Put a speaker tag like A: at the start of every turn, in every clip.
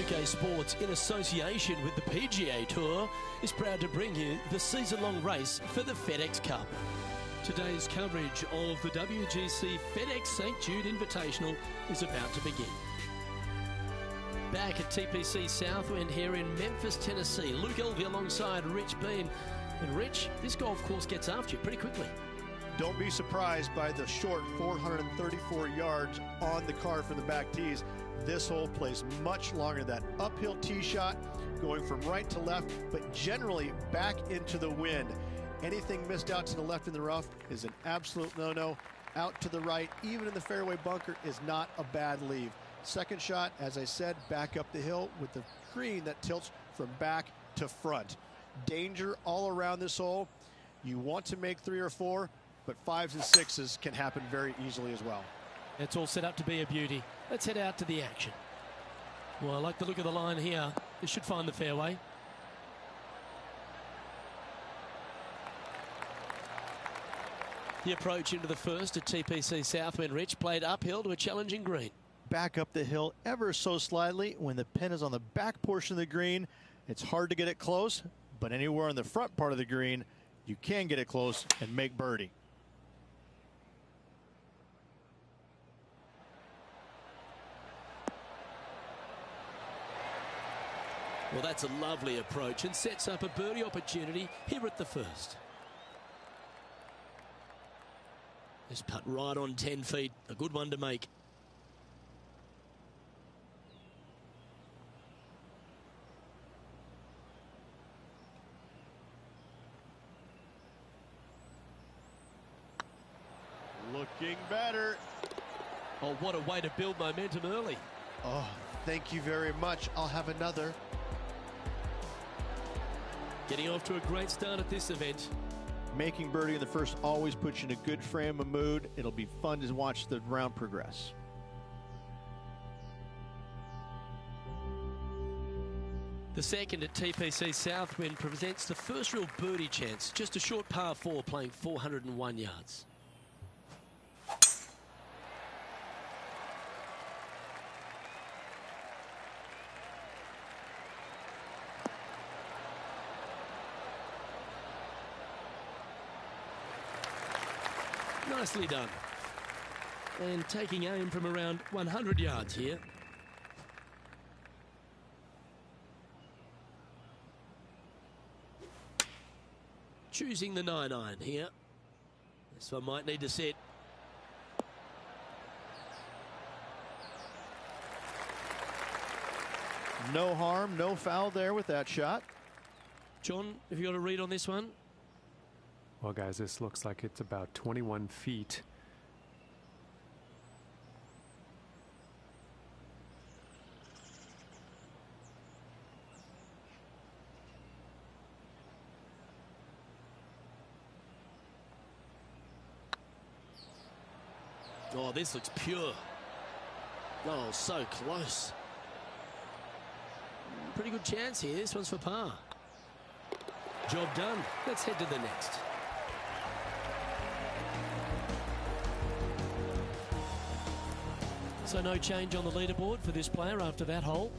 A: UK Sports, in association with the PGA Tour, is proud to bring you the season-long race for the FedEx Cup. Today's coverage of the WGC FedEx St. Jude Invitational is about to begin. Back at TPC Southwind here in Memphis, Tennessee, Luke Elvey alongside Rich Bean. And Rich, this golf course gets after you pretty quickly.
B: Don't be surprised by the short 434 yards on the card from the back tees. This hole plays much longer. That uphill tee shot going from right to left, but generally back into the wind. Anything missed out to the left in the rough is an absolute no-no. Out to the right, even in the fairway bunker, is not a bad leave. Second shot, as I said, back up the hill with the green that tilts from back to front. Danger all around this hole. You want to make 3 or 4, but 5s and 6s can happen very easily as well.
A: It's all set up to be a beauty. Let's head out to the action. Well, I like the look of the line here. This should find the fairway. The approach into the first at TPC Southwind. Rich played uphill to a challenging green.
B: Back up the hill ever so slightly. When the pin is on the back portion of the green, it's hard to get it close, but anywhere on the front part of the green, you can get it close and make birdie.
A: Well, that's a lovely approach and sets up a birdie opportunity here at the first. This putt right on 10 feet, a good one to make.
B: Looking better.
A: Oh, what a way to build momentum early.
B: Oh, thank you very much. I'll have another.
A: Getting off to a great start at this event.
B: Making birdie in the first always puts you in a good frame of mood. It'll be fun to watch the round progress.
A: The second at TPC Southwind presents the first real birdie chance. Just a short par 4 playing 401 yards. Nicely done. And taking aim from around 100 yards here. Choosing the 9-iron here. This one might need to set.
B: No harm, no foul there with that shot.
A: John, have you got a read on this one?
C: Well, guys, this looks like it's about 21 feet.
A: Oh, this looks pure. Oh, so close. Pretty good chance here. This one's for par. Job done. Let's head to the next. So no change on the leaderboard for this player after that hole.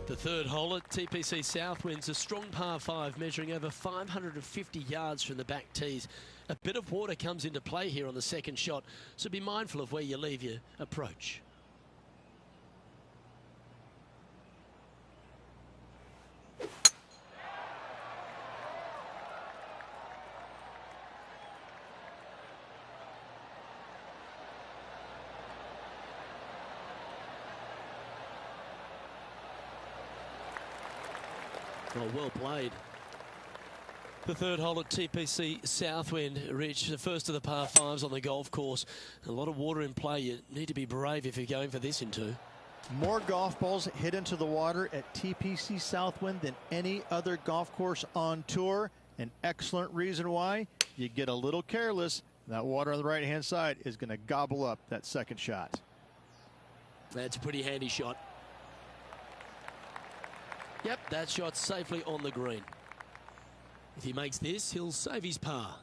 A: The third hole at TPC Southwind's a strong par 5 measuring over 550 yards from the back tees. A bit of water comes into play here on the second shot, so be mindful of where you leave your approach. Oh, well played. The third hole at TPC Southwind, Rich, the first of the par 5s on the golf course. A lot of water in play. You need to be brave if you're going for this in 2.
B: More golf balls hit into the water at TPC Southwind than any other golf course on tour. An excellent reason why. You get a little careless, that water on the right-hand side is going to gobble up that second shot.
A: That's a pretty handy shot. Yep, that shot safely on the green. If he makes this, he'll save his par.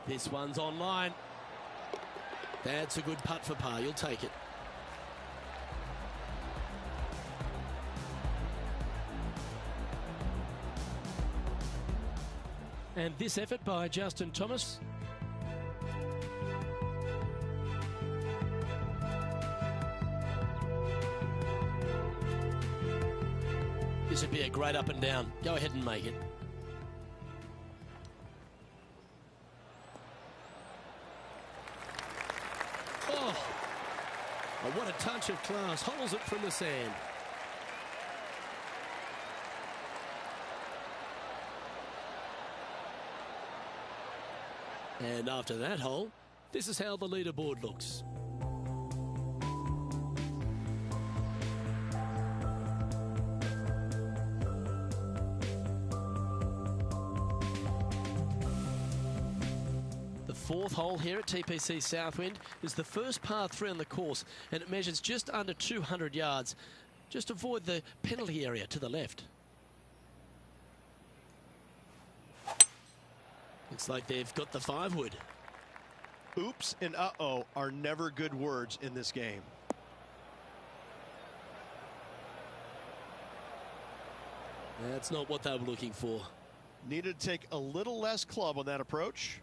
A: This one's online. That's a good putt for par. You'll take it. And this effort by Justin Thomas. This would be a great up and down. Go ahead and make it. Oh, what a touch of class. Holds it from the sand. And after that hole, this is how the leaderboard looks. The fourth hole here at TPC Southwind is the first par 3 on the course, and it measures just under 200 yards. Just avoid the penalty area to the left. Looks like they've got the 5-wood.
B: Oops and uh-oh are never good words in this game.
A: That's not what they were looking for.
B: Needed to take a little less club on that approach.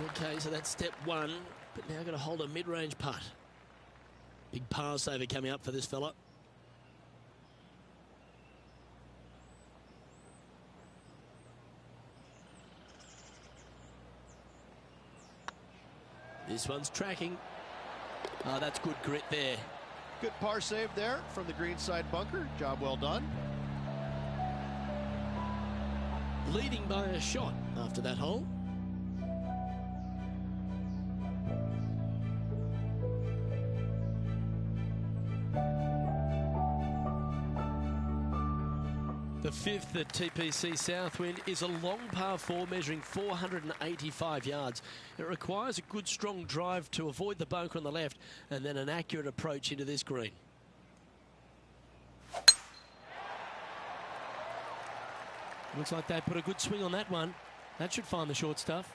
A: Okay, so that's step one, but now got to hold a mid-range putt. Big par saver coming up for this fella. This one's tracking. Oh, that's good grit there.
B: Good par save there from the greenside bunker. Job well done.
A: Leading by a shot after that hole. The fifth at TPC Southwind is a long par 4 measuring 485 yards. It requires a good strong drive to avoid the bunker on the left and then an accurate approach into this green. Looks like they put a good swing on that one. That should find the short stuff.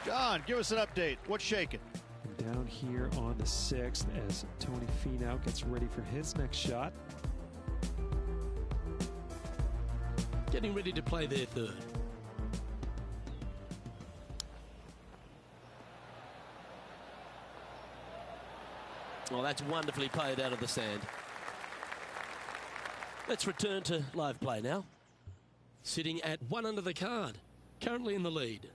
B: John, give us an update. What's shaking?
C: And down here on the 6th as Tony Finau gets ready for his next shot.
A: Getting ready to play their third. Well, that's wonderfully played out of the sand. Let's return to live play now. Sitting at 1 under the card, currently in the lead.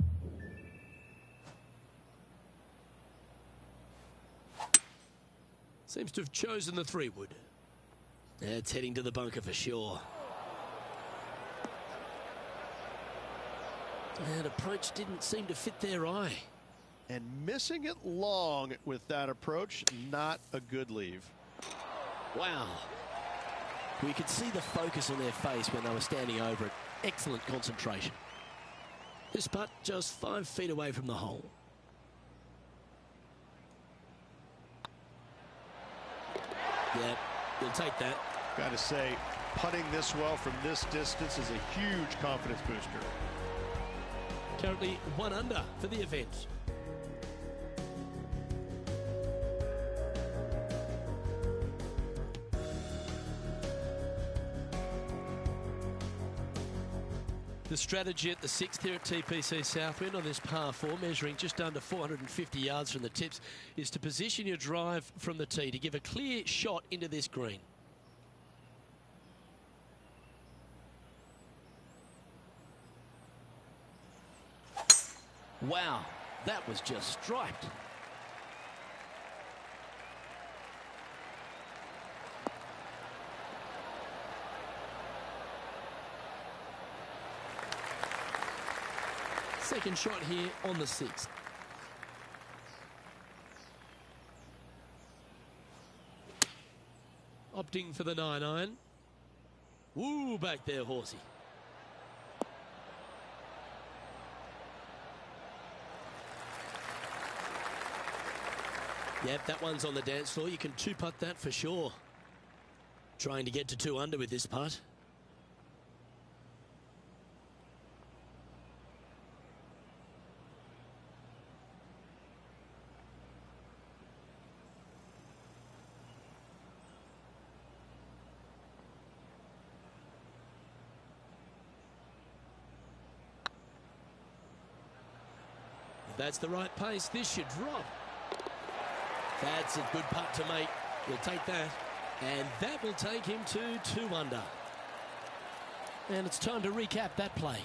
A: Seems to have chosen the 3-wood. It's heading to the bunker for sure. That approach didn't seem to fit their eye.
B: And missing it long with that approach, not a good leave.
A: Wow. We could see the focus on their face when they were standing over it. Excellent concentration. This putt just 5 feet away from the hole. Yeah, you'll take that.
B: Gotta say, putting this well from this distance is a huge confidence booster.
A: Currently 1 under for the event. The strategy at the 6th here at TPC Southwind on this par 4, measuring just under 450 yards from the tips, is to position your drive from the tee to give a clear shot into this green. Wow, that was just striped. Second shot here on the 6th. Opting for the 9-iron. Woo, back there, horsey. Yep, that one's on the dance floor. You can two-putt that for sure. Trying to get to 2 under with this putt. If that's the right pace, this should drop. That's a good putt to make. He'll take that. And that will take him to 2 under. And it's time to recap that play.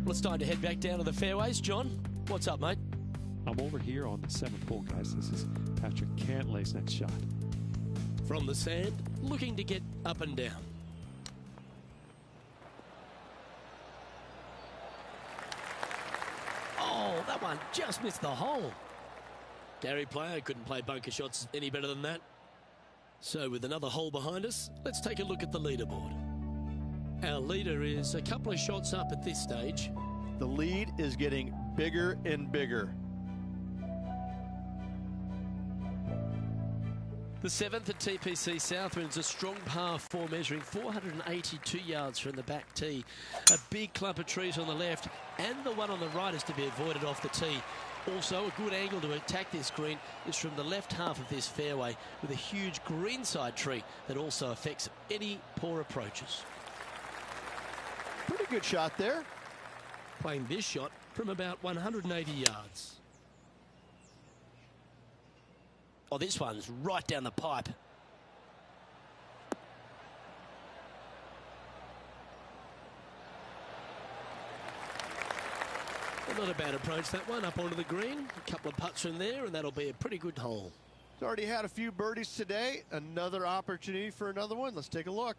A: Well, it's time to head back down to the fairways. John, what's up, mate?
C: I'm over here on the 7th hole, guys. This is Patrick Cantlay's next shot.
A: From the sand, looking to get up and down. Oh, that one just missed the hole. Gary Player couldn't play bunker shots any better than that. So with another hole behind us, let's take a look at the leaderboard. Our leader is a couple of shots up at this stage.
B: The lead is getting bigger and bigger.
A: The 7th at TPC South wins a strong par 4 measuring 482 yards from the back tee. A big clump of trees on the left and the one on the right is to be avoided off the tee. Also, a good angle to attack this green is from the left half of this fairway with a huge greenside tree that also affects any poor approaches.
B: Pretty good shot there.
A: Playing this shot from about 180 yards. Oh, this one's right down the pipe. Well, not a bad approach, that one, up onto the green. A couple of putts from there, and that'll be a pretty good hole.
B: He's already had a few birdies today. Another opportunity for another one. Let's take a look.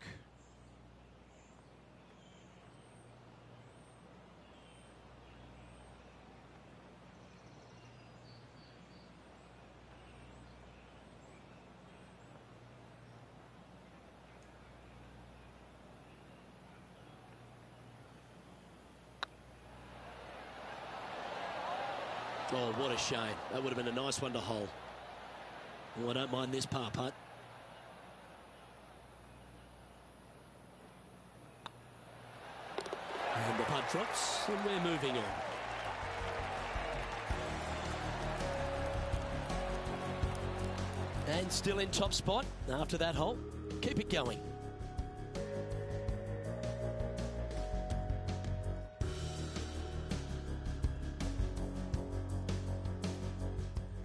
A: Oh, what a shame. That would have been a nice one to hole. Oh, I don't mind this par putt. And the putt drops, and we're moving on. And still in top spot after that hole. Keep it going.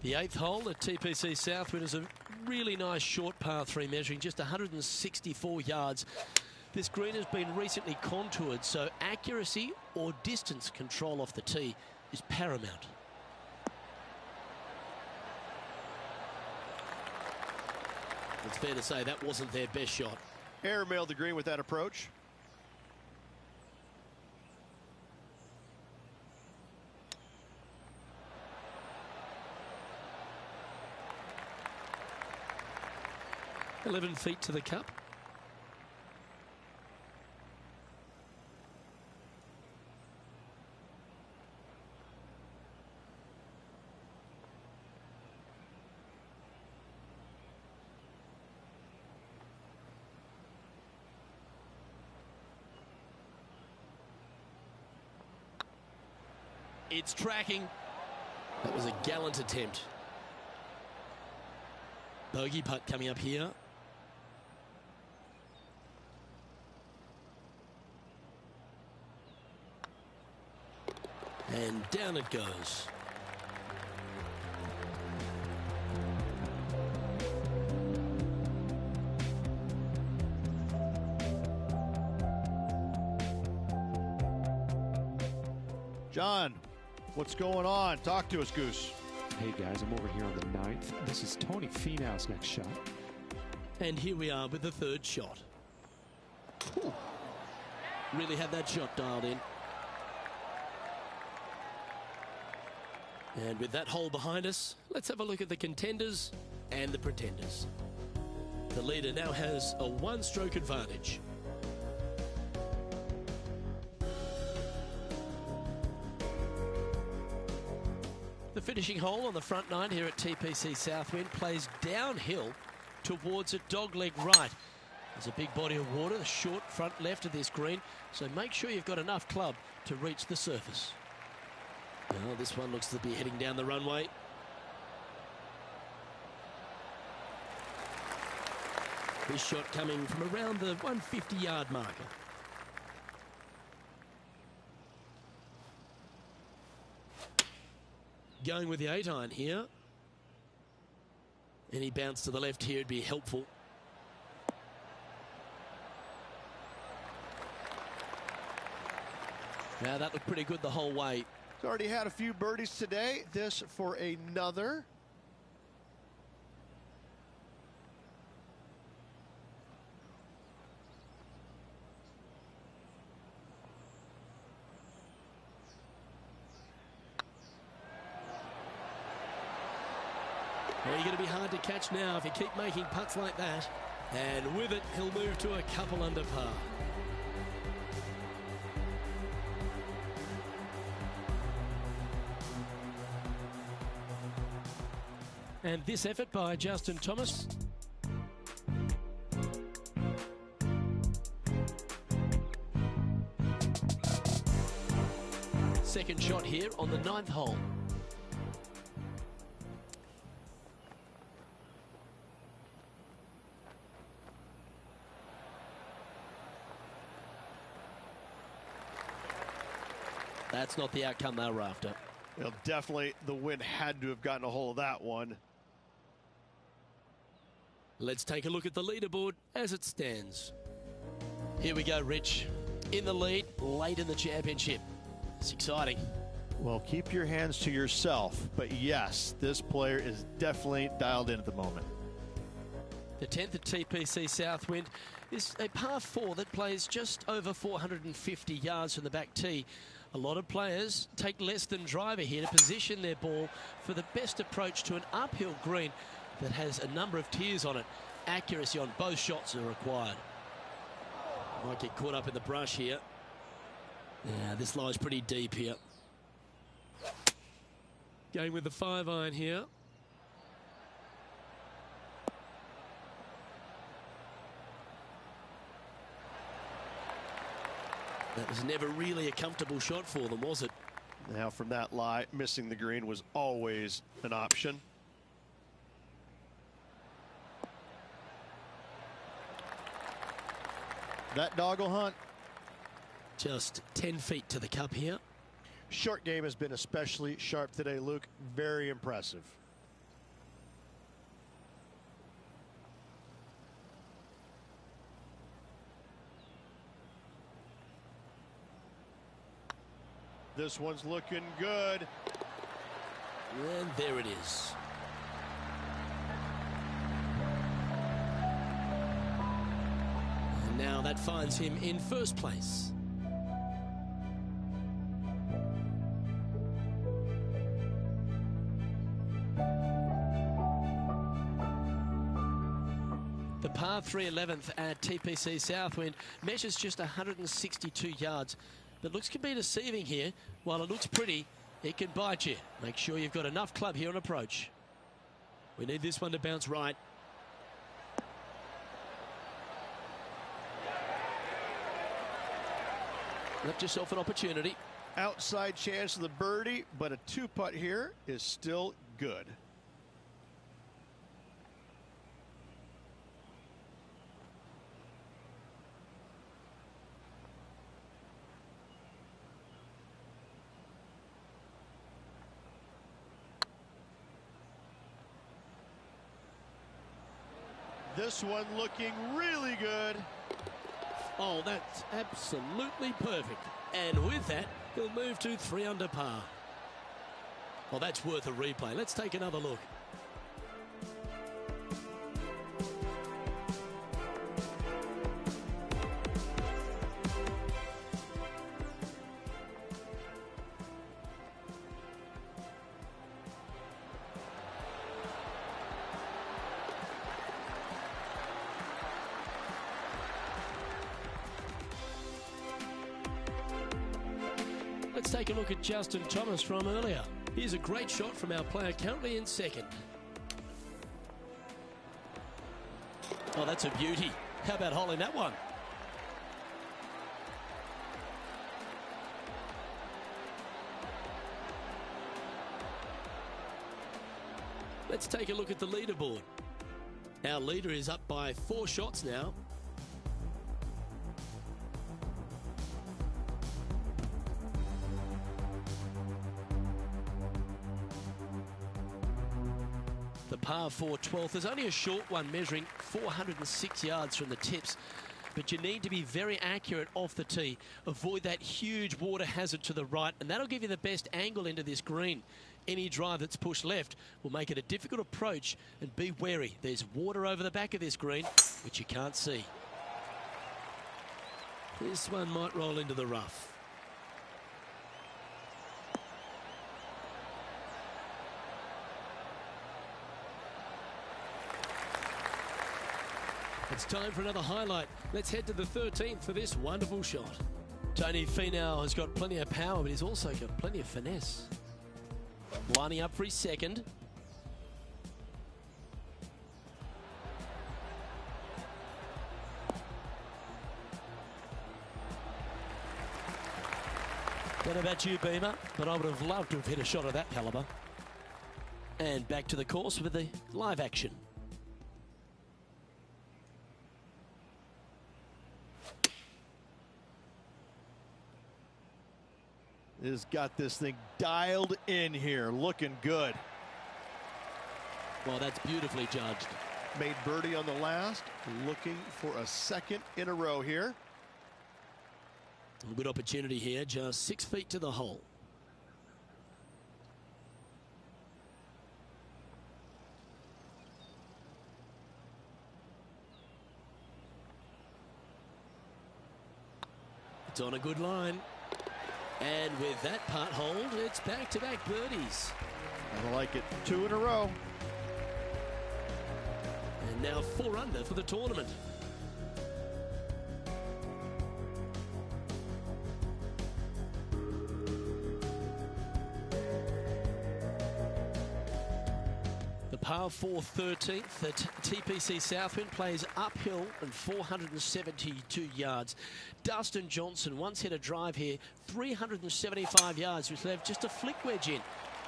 A: The 8th hole at TPC Southwood is a really nice short par 3 measuring just 164 yards. This green has been recently contoured, so accuracy or distance control off the tee is paramount. It's fair to say that wasn't their best shot.
B: Airmailed the green with that approach.
A: $11 feet to the cup. It's tracking. That was a gallant attempt. Bogey putt coming up here. And down it goes.
B: John, what's going on? Talk to us, Goose.
C: Hey guys, I'm over here on the 9th. This is Tony Finau's next shot.
A: And here we are with the third shot. Ooh. Really had that shot dialed in. And with that hole behind us, let's have a look at the contenders and the pretenders. The leader now has a one-stroke advantage. The finishing hole on the front nine here at TPC Southwind plays downhill towards a dogleg right. There's a big body of water, the short front left of this green, so make sure you've got enough club to reach the surface. Well, this one looks to be heading down the runway. This shot coming from around the 150-yard marker. Going with the 8-iron here. Any bounce to the left here would be helpful. Now that looked pretty good the whole way.
B: He's already had a few birdies today. This for another.
A: Well, you're going to be hard to catch now if you keep making putts like that. And with it, he'll move to a couple under par. And this effort by Justin Thomas. Second shot here on the 9th hole. That's not the outcome they were after.
B: Well, definitely the wind had to have gotten a hold of that one.
A: Let's take a look at the leaderboard as it stands. Here we go, Rich. In the lead, late in the championship. It's exciting.
B: Well, keep your hands to yourself. But yes, this player is definitely dialed in at the moment.
A: The 10th at TPC Southwind is a par 4 that plays just over 450 yards from the back tee. A lot of players take less than driver here to position their ball for the best approach to an uphill green that has a number of tiers on it. Accuracy on both shots are required. Might get caught up in the brush here. Yeah, this lies pretty deep here. Going with the 5-iron here. That was never really a comfortable shot for them, was it?
B: Now from that lie, missing the green was always an option. That doggle hunt.
A: Just 10 feet to the cup here.
B: Short game has been especially sharp today, Luke. Very impressive. This one's looking good.
A: And there it is. And now that finds him in first place. The par 3 11th at TPC Southwind measures just 162 yards. The looks can be deceiving here. While it looks pretty, it can bite you. Make sure you've got enough club here on approach. We need this one to bounce right. Left yourself an opportunity.
B: Outside chance of the birdie, but a 2-putt here is still good. This one looking really good.
A: Oh, that's absolutely perfect. And with that, he'll move to 3 under par. Well, that's worth a replay. Let's take another look. Let's take a look at Justin Thomas from earlier. Here's a great shot from our player currently in second. Oh, that's a beauty. How about holding that one? Let's take a look at the leaderboard. Our leader is up by 4 shots now. The par 4 12th is only a short one, measuring 406 yards from the tips. But you need to be very accurate off the tee. Avoid that huge water hazard to the right, and that'll give you the best angle into this green. Any drive that's pushed left will make it a difficult approach, and be wary. There's water over the back of this green, which you can't see. This one might roll into the rough. It's time for another highlight. Let's head to the 13th for this wonderful shot. Tony Finau has got plenty of power, but he's also got plenty of finesse. Lining up for his second. Don't know about you, Beamer, but I would have loved to have hit a shot of that calibre. And back to the course with the live action.
B: Has got this thing dialed in here, looking good.
A: Well, that's beautifully judged.
B: Made birdie on the last, looking for a second in a row here.
A: A good opportunity here, just 6 feet to the hole. It's on a good line. And with that putt hold, it's back-to-back birdies.
B: I like it. 2 in a row.
A: And now 4 under for the tournament. The par 4 13th at TPC Southwind plays uphill and 472 yards. Dustin Johnson once hit a drive here, 375 yards, which left just a flick wedge in.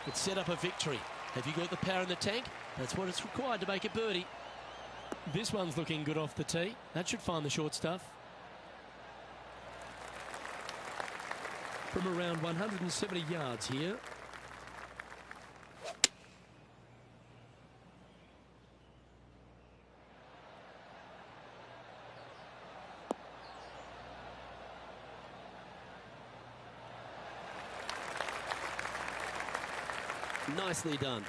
A: It set up a victory. Have you got the power in the tank? That's what it's required to make a birdie. This one's looking good off the tee. That should find the short stuff. From around 170 yards here. Nicely done.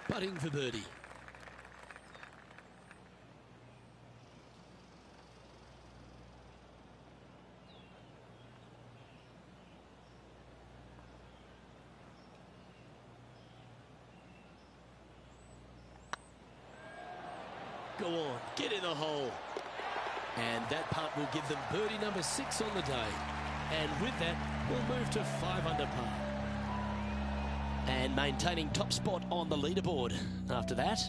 A: Putting for birdie. Go on, get in the hole. And that putt will give them birdie number 6 on the day. And with that, we'll move to 5 under par. And maintaining top spot on the leaderboard after that.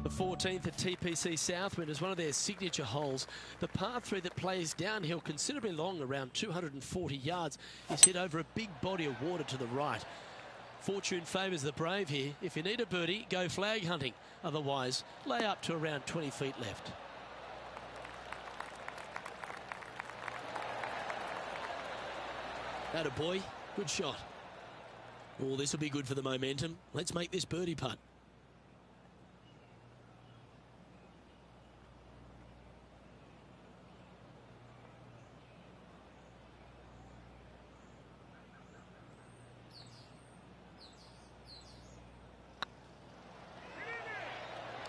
A: The 14th at TPC Southwind is one of their signature holes. The par 3 that plays downhill considerably long, around 240 yards, is hit over a big body of water to the right. Fortune favours the brave here. If you need a birdie, go flag hunting. Otherwise, lay up to around 20 feet left. Atta boy, good shot. Oh, this will be good for the momentum. Let's make this birdie putt.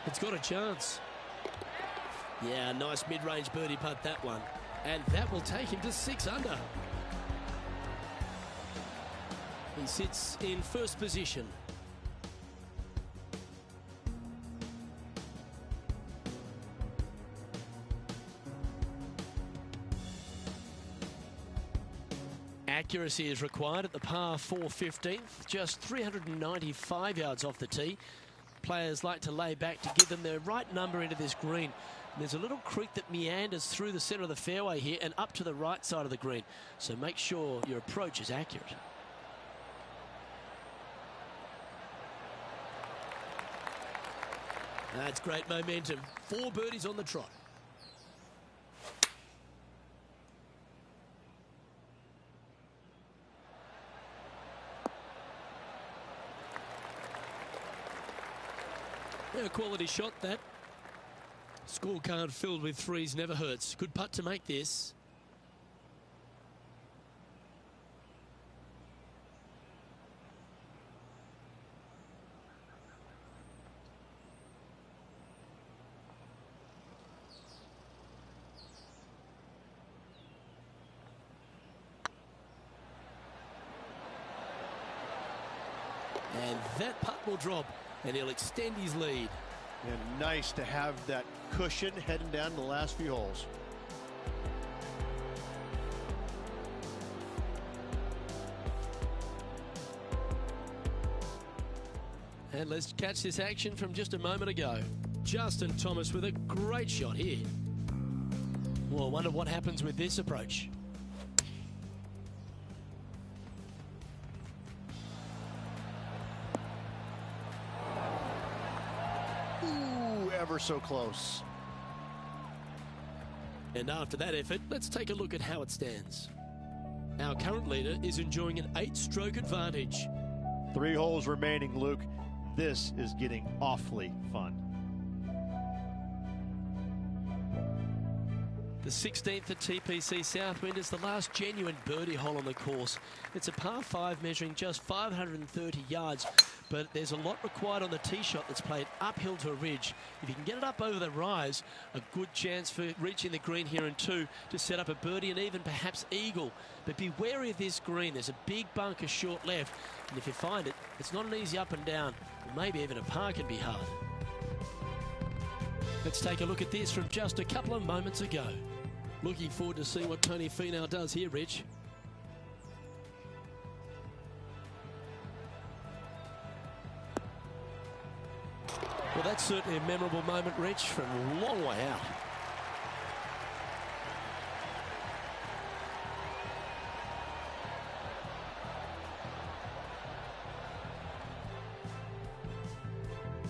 A: It's got a chance. Yeah, nice mid-range birdie putt, that one. And that will take him to 6 under. He sits in first position. Accuracy is required at the par 4 15th, just 395 yards off the tee. Players like to lay back to give them the right number into this green. And there's a little creek that meanders through the centre of the fairway here and up to the right side of the green. So make sure your approach is accurate. That's great momentum. 4 birdies on the trot. A quality shot, that. Scorecard filled with threes never hurts. Good putt to make this. And that putt will drop, and he'll extend his lead.
B: And nice to have that cushion heading down the last few holes.
A: And let's catch this action from just a moment ago. Justin Thomas with a great shot here. Well, I wonder what happens with this approach.
B: Ooh, ever so close.
A: And after that effort, let's take a look at how it stands. Our current leader is enjoying an 8-stroke advantage.
B: 3 holes remaining, Luke. This is getting awfully fun.
A: The 16th at TPC Southwind is the last genuine birdie hole on the course. It's a par 5 measuring just 530 yards, but there's a lot required on the tee shot that's played uphill to a ridge. If you can get it up over the rise, a good chance for reaching the green here in 2 to set up a birdie and even perhaps eagle. But be wary of this green. There's a big bunker short left, and if you find it, it's not an easy up and down. Or maybe even a par can be hard. Let's take a look at this from just a couple of moments ago. Looking forward to seeing what Tony Finau does here, Rich. Well, that's certainly a memorable moment, Rich, from a long way out.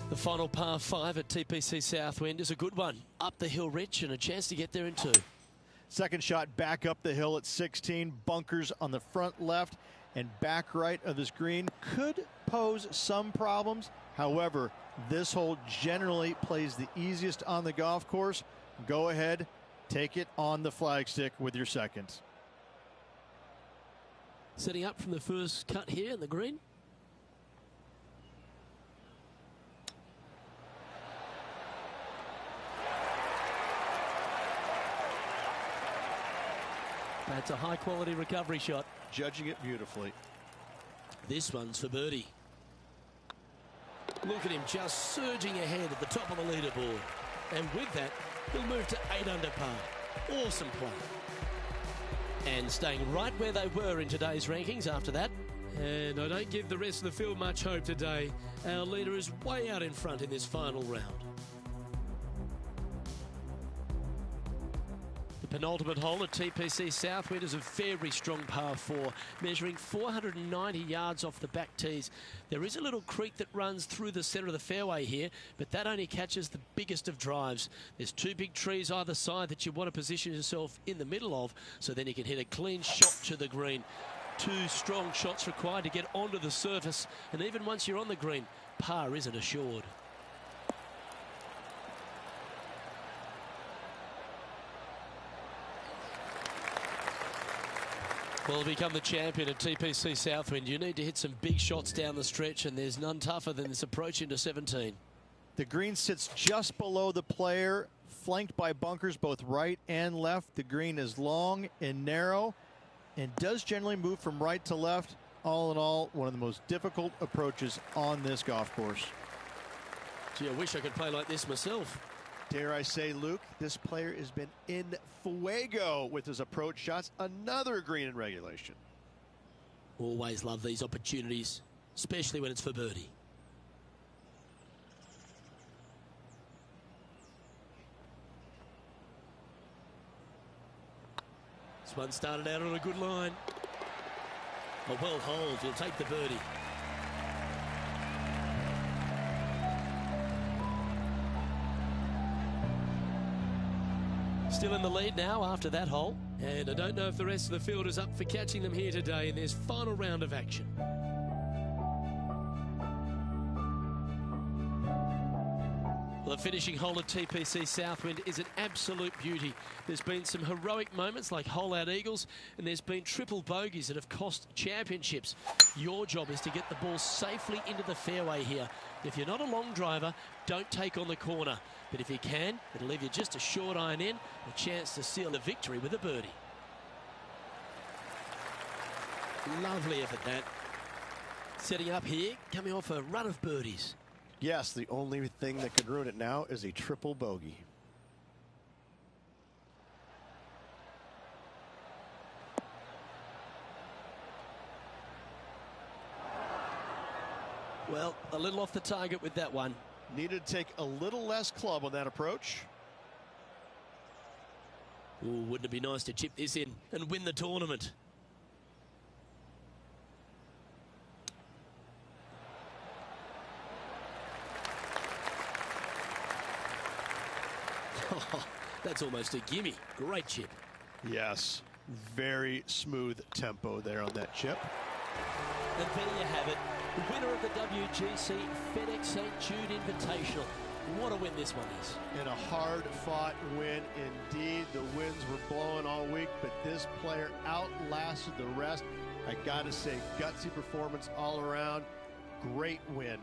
A: The final par 5 at TPC Southwind is a good one. Up the hill, Rich, and a chance to get there in 2.
B: Second shot back up the hill at 16. Bunkers on the front left and back right of this green could pose some problems. However, this hole generally plays the easiest on the golf course. Go ahead, take it on the flagstick with your seconds.
A: Setting up from the first cut here in the green. That's a high-quality recovery shot.
B: Judging it beautifully.
A: This one's for birdie. Look at him just surging ahead at the top of the leaderboard. And with that, he'll move to 8 under par. Awesome play. And staying right where they were in today's rankings after that. And I don't give the rest of the field much hope today. Our leader is way out in front in this final round. The penultimate hole at TPC Southwind is a very strong par 4, measuring 490 yards off the back tees. There is a little creek that runs through the centre of the fairway here, but that only catches the biggest of drives. There's 2 big trees either side that you want to position yourself in the middle of, so then you can hit a clean shot to the green. 2 strong shots required to get onto the surface, and even once you're on the green, par isn't assured. Well, to become the champion at TPC Southwind, you need to hit some big shots down the stretch, and there's none tougher than this approach into 17.
B: The green sits just below the player, flanked by bunkers both right and left. The green is long and narrow and does generally move from right to left. All in all, one of the most difficult approaches on this golf course.
A: Gee, I wish I could play like this myself.
B: Dare I say, Luke, this player has been in fuego with his approach shots. Another green in regulation.
A: Always love these opportunities, especially when it's for birdie. This one started out on a good line. A well hold, he'll take the birdie. Still in the lead now after that hole, and I don't know if the rest of the field is up for catching them here today in this final round of action. Well, the finishing hole at TPC Southwind is an absolute beauty. There's been some heroic moments like hole-out eagles, and there's been triple bogeys that have cost championships. Your job is to get the ball safely into the fairway here. If you're not a long driver, don't take on the corner. But if you can, it'll leave you just a short iron in, a chance to seal the victory with a birdie. Lovely effort, that. Setting up here, coming off a run of birdies.
B: Yes, the only thing that could ruin it now is a triple bogey.
A: Well, a little off the target with that one.
B: Needed to take a little less club on that approach.
A: Ooh, wouldn't it be nice to chip this in and win the tournament? Oh, that's almost a gimme. Great chip.
B: Yes, very smooth tempo there on that chip.
A: And there you have it. The winner of the WGC FedEx St. Jude Invitational. What a win this one is.
B: And a hard-fought win indeed. The winds were blowing all week, but this player outlasted the rest. I gotta say, gutsy performance all around. Great win.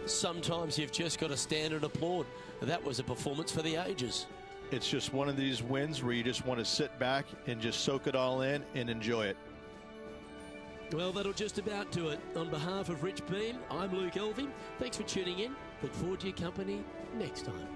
A: Sometimes you've just got to stand and applaud. That was a performance for the ages.
B: It's just one of these wins where you just want to sit back and just soak it all in and enjoy it.
A: Well, that'll just about do it. On behalf of Rich Beam, I'm Luke Elving. Thanks for tuning in. Look forward to your company next time.